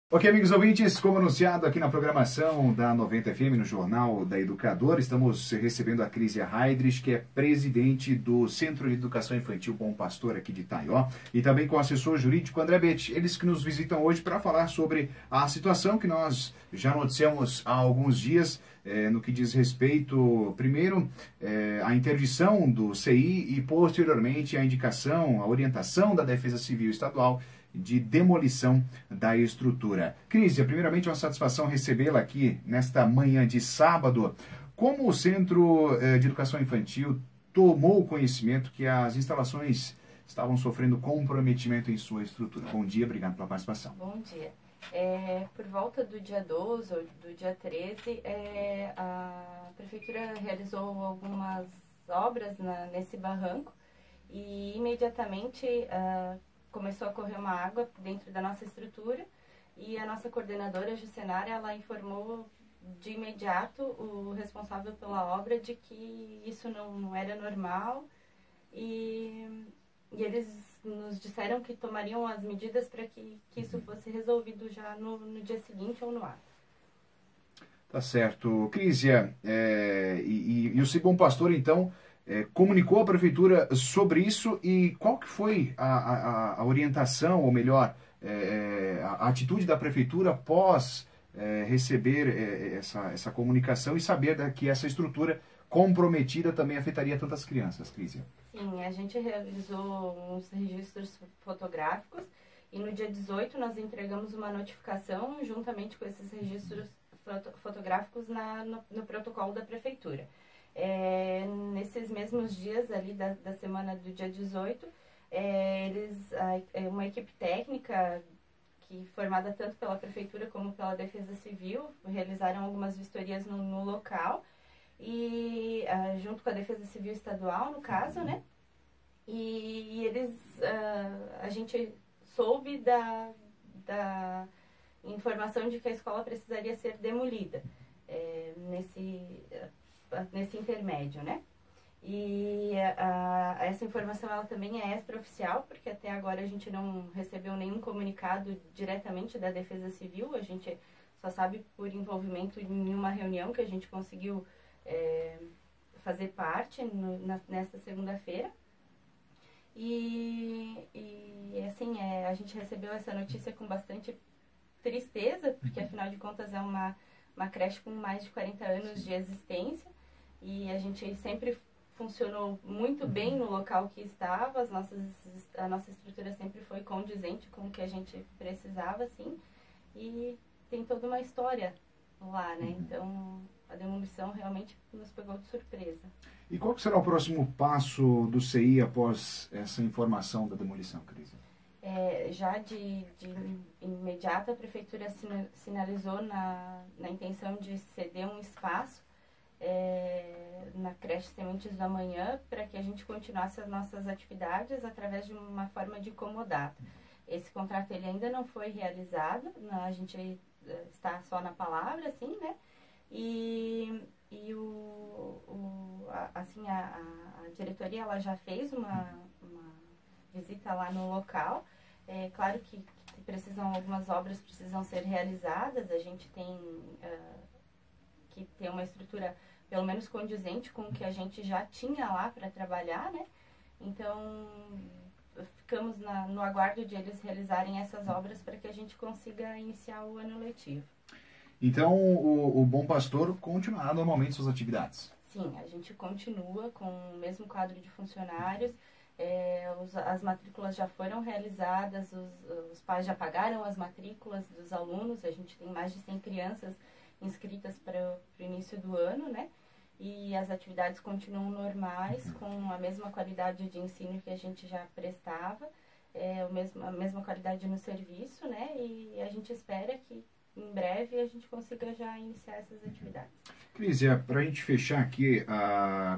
Ok, amigos ouvintes, como anunciado aqui na programação da 90 FM, no Jornal da Educadora, estamos recebendo a Crisia Heidrich, que é presidente do Centro de Educação Infantil Bom Pastor aqui de Itaió, e também com o assessor jurídico André Betti, eles que nos visitam hoje para falar sobre a situação que nós já noticiamos há alguns dias, no que diz respeito, primeiro, à interdição do CI e, posteriormente, à indicação, a orientação da Defesa Civil Estadual de demolição da estrutura. Crisia, primeiramente, é uma satisfação recebê-la aqui nesta manhã de sábado. Como o Centro de Educação Infantil tomou conhecimento que as instalações estavam sofrendo comprometimento em sua estrutura? Bom dia, obrigado pela participação. Bom dia. Por volta do dia 12 ou do dia 13, a Prefeitura realizou algumas obras nesse barranco e imediatamente começou a correr uma água dentro da nossa estrutura e a nossa coordenadora, Jucenara, ela informou de imediato o responsável pela obra de que isso não era normal e eles nos disseram que tomariam as medidas para que isso fosse resolvido já no dia seguinte ou no ato. Tá certo. Crisia, e o Cibom Pastor, então, comunicou à Prefeitura sobre isso e qual que foi a orientação, ou melhor, a atitude da Prefeitura após receber essa comunicação e saber que essa estrutura comprometida também afetaria tantas crianças, Crisia? Sim, a gente realizou uns registros fotográficos e no dia 18 nós entregamos uma notificação juntamente com esses registros fotográficos no protocolo da Prefeitura. Nesses mesmos dias ali da semana do dia 18, uma equipe técnica formada tanto pela Prefeitura como pela Defesa Civil realizaram algumas vistorias no local e junto com a Defesa Civil Estadual, no caso, né? E a gente soube da informação de que a escola precisaria ser demolida nesse intermédio, né? E essa informação ela também é extraoficial, porque até agora a gente não recebeu nenhum comunicado diretamente da Defesa Civil, a gente só sabe por envolvimento em uma reunião que a gente conseguiu fazer parte nesta segunda-feira. E assim, a gente recebeu essa notícia com bastante tristeza, porque afinal de contas é uma creche com mais de 40 anos de existência e a gente sempre funcionou muito bem no local que estava, a nossa estrutura sempre foi condizente com o que a gente precisava, assim, e tem toda uma história lá, né? Então a demolição realmente nos pegou de surpresa. E qual que será o próximo passo do CI após essa informação da demolição, Crisia? Já de imediato a Prefeitura sinalizou na intenção de ceder um espaço na creche Sementes do Amanhã para que a gente continuasse as nossas atividades através de uma forma de comodato. Esse contrato ele ainda não foi realizado, a gente está só na palavra, assim, né? A diretoria ela já fez uma visita lá no local. É claro que algumas obras precisam ser realizadas, a gente tem que ter uma estrutura pelo menos condizente com o que a gente já tinha lá para trabalhar, né? Então, ficamos no aguardo de eles realizarem essas obras para que a gente consiga iniciar o ano letivo. Então, o Bom Pastor continuará normalmente suas atividades? Sim, a gente continua com o mesmo quadro de funcionários, as matrículas já foram realizadas, os pais já pagaram as matrículas dos alunos, a gente tem mais de 100 crianças inscritas para o início do ano, né? E as atividades continuam normais, com a mesma qualidade de ensino que a gente já prestava, a mesma qualidade no serviço, né? E a gente espera que em breve a gente consiga já iniciar essas atividades. Crisia, para a gente fechar aqui,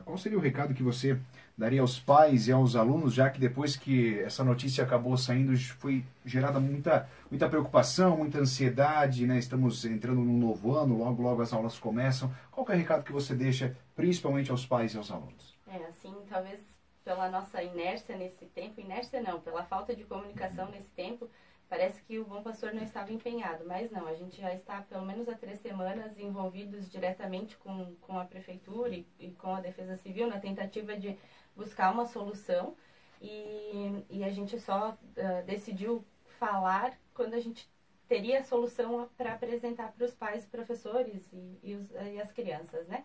qual seria o recado que você daria aos pais e aos alunos, já que depois que essa notícia acabou saindo, foi gerada muita preocupação, muita ansiedade, né? Estamos entrando num novo ano, logo, logo as aulas começam. Qual que é o recado que você deixa, principalmente aos pais e aos alunos? Assim, talvez pela nossa inércia nesse tempo, inércia não, pela falta de comunicação nesse tempo, Parece que o Bom Pastor não estava empenhado, mas não, a gente já está pelo menos há 3 semanas envolvidos diretamente com a Prefeitura e com a Defesa Civil na tentativa de buscar uma solução, e a gente só decidiu falar quando a gente teria a solução para apresentar para os pais, professores e as crianças, né?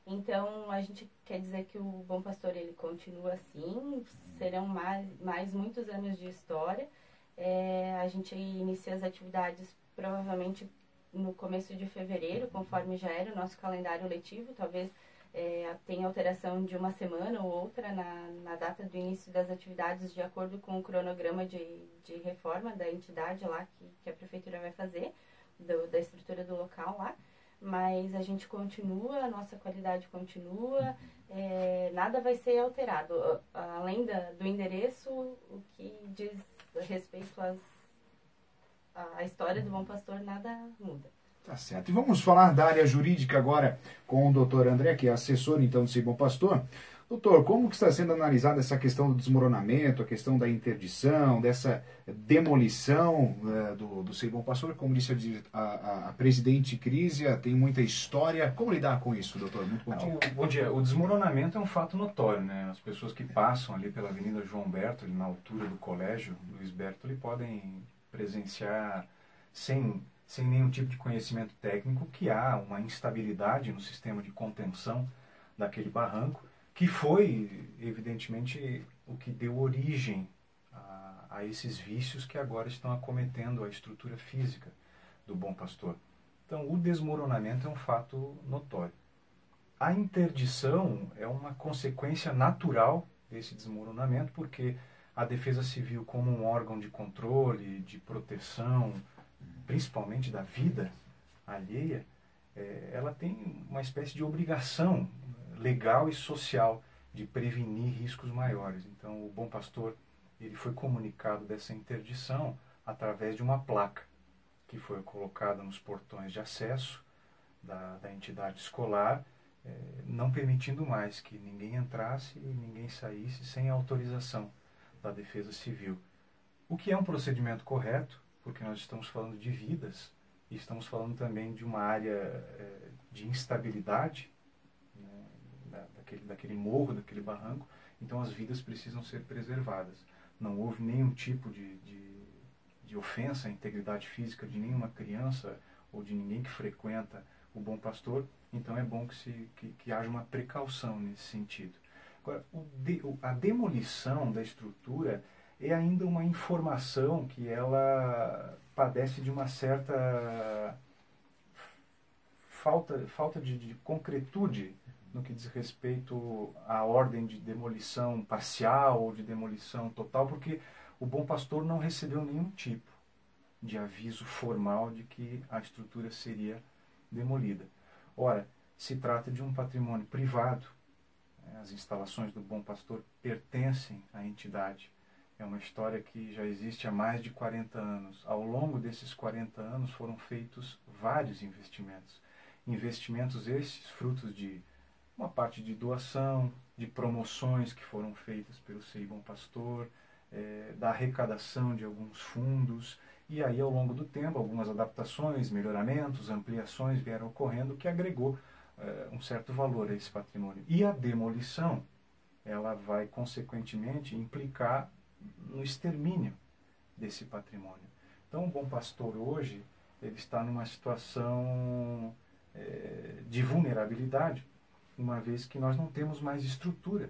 Então, a gente quer dizer que o Bom Pastor, ele continua assim, serão mais muitos anos de história. A gente inicia as atividades provavelmente no começo de fevereiro, conforme já era o nosso calendário letivo. Talvez tenha alteração de uma semana ou outra na data do início das atividades, de acordo com o cronograma de reforma da entidade lá que a Prefeitura vai fazer, da estrutura do local lá. Mas a gente continua, a nossa qualidade continua, nada vai ser alterado. Além do endereço, o que diz respeito à história do Bom Pastor, nada muda. Tá certo. E vamos falar da área jurídica agora com o doutor André, que é assessor então do SEI Bom Pastor. Doutor, como que está sendo analisada essa questão do desmoronamento, a questão da interdição, dessa demolição do SEI Bom Pastor? Como disse a presidente Crísia, tem muita história. Como lidar com isso, doutor? Muito bom dia. Bom dia. O desmoronamento é um fato notório, né? As pessoas que passam ali pela Avenida João Bertoli, na altura do colégio Luiz Bertoli, podem presenciar sem nenhum tipo de conhecimento técnico que há uma instabilidade no sistema de contenção daquele barranco, que foi, evidentemente, o que deu origem a esses vícios que agora estão acometendo a estrutura física do Bom Pastor. Então, o desmoronamento é um fato notório. A interdição é uma consequência natural desse desmoronamento, porque a Defesa Civil, como um órgão de controle, de proteção, principalmente da vida alheia, ela tem uma espécie de obrigação legal e social de prevenir riscos maiores. Então, o Bom Pastor, ele foi comunicado dessa interdição através de uma placa que foi colocada nos portões de acesso da entidade escolar, não permitindo mais que ninguém entrasse e ninguém saísse sem autorização da Defesa Civil. O que é um procedimento correto, porque nós estamos falando de vidas e estamos falando também de uma área de instabilidade, daquele morro, daquele barranco. Então as vidas precisam ser preservadas. Não houve nenhum tipo de ofensa à integridade física de nenhuma criança ou de ninguém que frequenta o Bom Pastor. Então é bom que haja uma precaução nesse sentido. Agora, a demolição da estrutura é ainda uma informação que ela padece de uma certa falta de concretude no que diz respeito à ordem de demolição parcial ou de demolição total, porque o Bom Pastor não recebeu nenhum tipo de aviso formal de que a estrutura seria demolida. Ora, se trata de um patrimônio privado, as instalações do Bom Pastor pertencem à entidade. É uma história que já existe há mais de 40 anos. Ao longo desses 40 anos foram feitos vários investimentos. Investimentos esses frutos de uma parte de doação, de promoções que foram feitas pelo SEI Bom Pastor, da arrecadação de alguns fundos, e aí ao longo do tempo algumas adaptações, melhoramentos, ampliações vieram ocorrendo que agregou um certo valor a esse patrimônio. E a demolição, ela vai consequentemente implicar no extermínio desse patrimônio. Então o Bom Pastor hoje ele está numa situação de vulnerabilidade, uma vez que nós não temos mais estrutura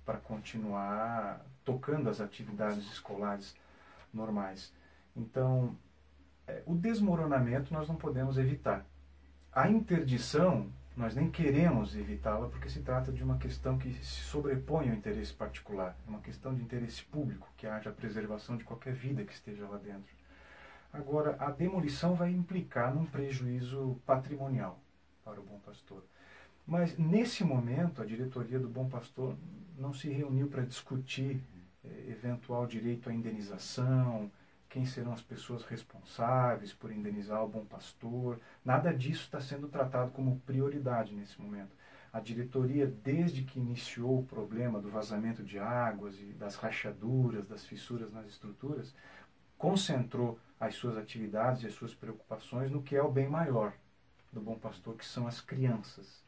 para continuar tocando as atividades escolares normais. Então, o desmoronamento nós não podemos evitar. A interdição, nós nem queremos evitá-la, porque se trata de uma questão que se sobrepõe ao interesse particular. É uma questão de interesse público, que haja a preservação de qualquer vida que esteja lá dentro. Agora, a demolição vai implicar num prejuízo patrimonial para o Bom Pastor. Mas, nesse momento, a diretoria do Bom Pastor não se reuniu para discutir eventual direito à indenização, quem serão as pessoas responsáveis por indenizar o Bom Pastor. Nada disso está sendo tratado como prioridade nesse momento. A diretoria, desde que iniciou o problema do vazamento de águas e das rachaduras, das fissuras nas estruturas, concentrou as suas atividades e as suas preocupações no que é o bem maior do bom pastor, que são as crianças.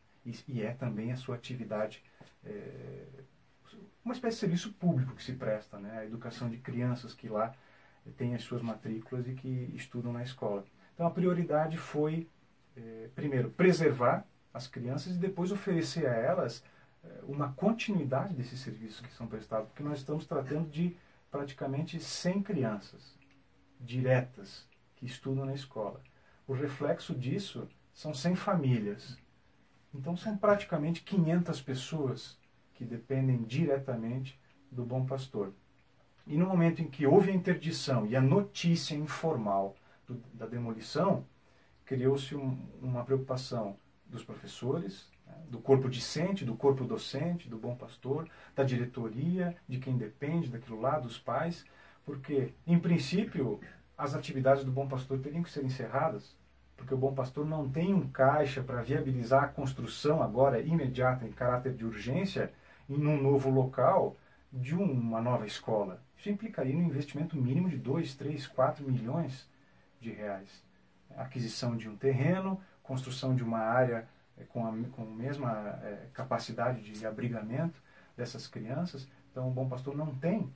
E é também a sua atividade, uma espécie de serviço público que se presta, né? A educação de crianças que lá têm as suas matrículas e que estudam na escola. Então a prioridade foi, primeiro, preservar as crianças e depois oferecer a elas uma continuidade desses serviços que são prestados, porque nós estamos tratando de praticamente 100 crianças diretas que estudam na escola. O reflexo disso são 100 famílias. Então são praticamente 500 pessoas que dependem diretamente do bom pastor. E no momento em que houve a interdição e a notícia informal da demolição, criou-se uma preocupação dos professores, né, do corpo discente, do corpo docente, do bom pastor, da diretoria, de quem depende daquilo lá, dos pais, porque, em princípio, as atividades do bom pastor teriam que ser encerradas, porque o bom pastor não tem um caixa para viabilizar a construção agora imediata, em caráter de urgência, em um novo local, de uma nova escola. Isso implicaria um investimento mínimo de 2, 3, 4 milhões de reais. Aquisição de um terreno, construção de uma área com a mesma capacidade de abrigamento dessas crianças. Então o bom pastor não tem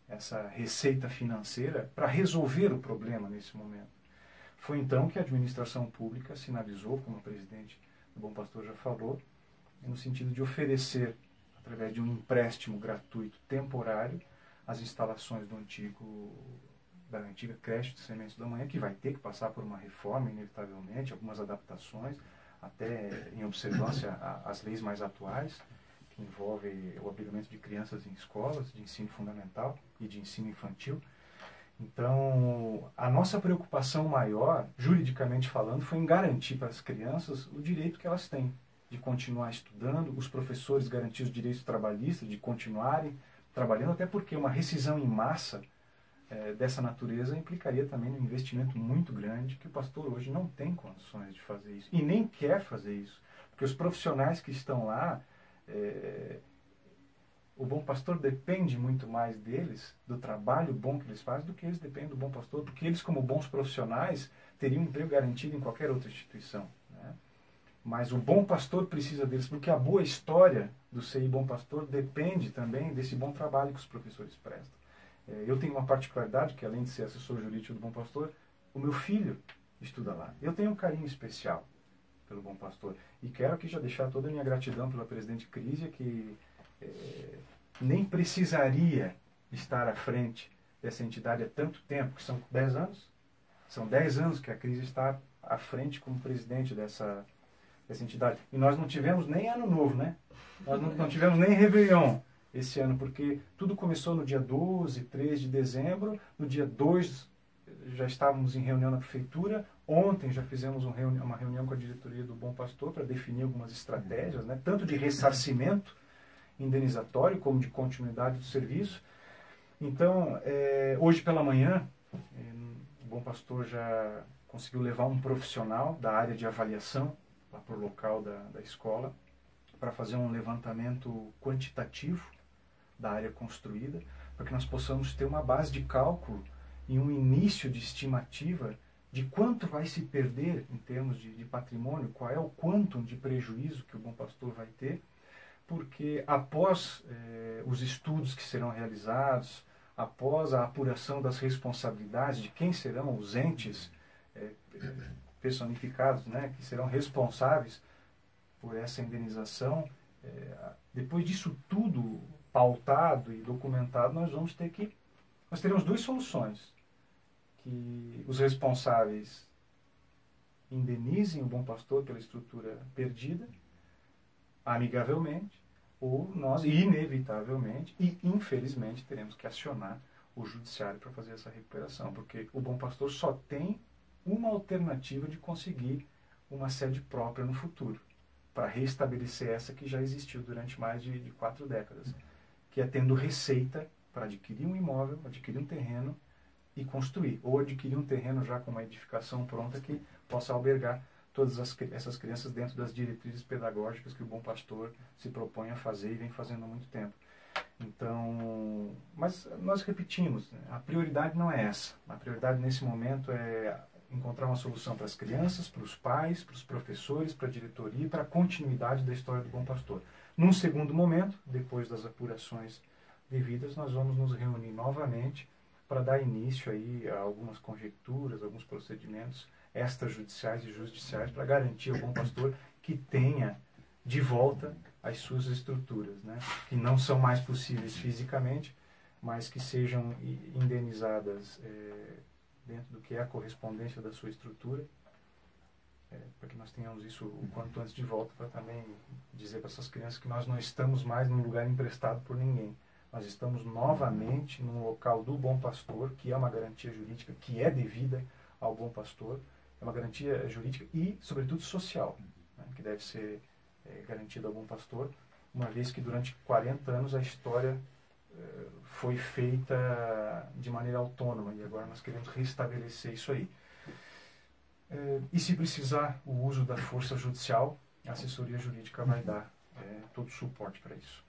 essa receita financeira para resolver o problema nesse momento. Foi então que a administração pública sinalizou, como o presidente do Bom Pastor já falou, no sentido de oferecer, através de um empréstimo gratuito temporário, as instalações da antiga creche de Sementes da Manhã, que vai ter que passar por uma reforma, inevitavelmente, algumas adaptações, até em observância às leis mais atuais, que envolvem o abrigamento de crianças em escolas de ensino fundamental e de ensino infantil. Então, a nossa preocupação maior, juridicamente falando, foi em garantir para as crianças o direito que elas têm de continuar estudando, os professores garantir os direitos trabalhistas, de continuarem trabalhando, até porque uma rescisão em massa dessa natureza implicaria também um investimento muito grande, que o pastor hoje não tem condições de fazer isso, e nem quer fazer isso, porque os profissionais que estão lá, o bom pastor depende muito mais deles, do trabalho bom que eles fazem, do que eles dependem do bom pastor, porque eles, como bons profissionais, teriam um emprego garantido em qualquer outra instituição, né? Mas o bom pastor precisa deles, porque a boa história do CI Bom Pastor depende também desse bom trabalho que os professores prestam. Eu tenho uma particularidade, que além de ser assessor jurídico do Bom Pastor, o meu filho estuda lá. Eu tenho um carinho especial pelo Bom Pastor. E quero aqui já deixar toda a minha gratidão pela presidente Crísia, que nem precisaria estar à frente dessa entidade há tanto tempo, que são 10 anos. São 10 anos que a Crísia está à frente como presidente dessa entidade. E nós não tivemos nem ano novo, né? Nós não tivemos nem Réveillon esse ano, porque tudo começou no dia 12, 13 de dezembro, no dia 2 já estávamos em reunião na prefeitura, ontem já fizemos uma reunião com a diretoria do Bom Pastor para definir algumas estratégias, né? Tanto de ressarcimento indenizatório como de continuidade do serviço. Então, hoje pela manhã, o Bom Pastor já conseguiu levar um profissional da área de avaliação lá para o local da escola, para fazer um levantamento quantitativo da área construída, para que nós possamos ter uma base de cálculo e um início de estimativa de quanto vai se perder em termos de patrimônio, qual é o quantum de prejuízo que o Bom Pastor vai ter, porque após os estudos que serão realizados, após a apuração das responsabilidades de quem serão os entes personificados, né, que serão responsáveis por essa indenização, depois disso tudo pautado e documentado, nós teremos duas soluções: que os responsáveis indenizem o Bom Pastor pela estrutura perdida, amigavelmente, ou nós, inevitavelmente e infelizmente, teremos que acionar o judiciário para fazer essa recuperação, porque o Bom Pastor só tem uma alternativa de conseguir uma sede própria no futuro, para restabelecer essa que já existiu durante mais de 4 décadas, que é tendo receita para adquirir um imóvel, adquirir um terreno e construir, ou adquirir um terreno já com uma edificação pronta que possa albergar todas essas crianças dentro das diretrizes pedagógicas que o Bom Pastor se propõe a fazer e vem fazendo há muito tempo. Então, mas nós repetimos, né? A prioridade não é essa. A prioridade nesse momento é encontrar uma solução para as crianças, para os pais, para os professores, para a diretoria e para a continuidade da história do Bom Pastor. Num segundo momento, depois das apurações devidas, nós vamos nos reunir novamente para dar início aí a algumas conjecturas, alguns procedimentos extrajudiciais e judiciais para garantir ao Bom Pastor que tenha de volta as suas estruturas, né? Que não são mais possíveis fisicamente, mas que sejam indenizadas dentro do que é a correspondência da sua estrutura, para que nós tenhamos isso o quanto antes de volta, para também dizer para essas crianças que nós não estamos mais num lugar emprestado por ninguém. Nós estamos novamente num local do Bom Pastor, que é uma garantia jurídica que é devida ao Bom Pastor, é uma garantia jurídica e, sobretudo, social, né, que deve ser garantida ao Bom Pastor, uma vez que durante 40 anos a história foi feita de maneira autônoma e agora nós queremos restabelecer isso aí. E se precisar o uso da força judicial, a assessoria jurídica vai dar todo o suporte para isso.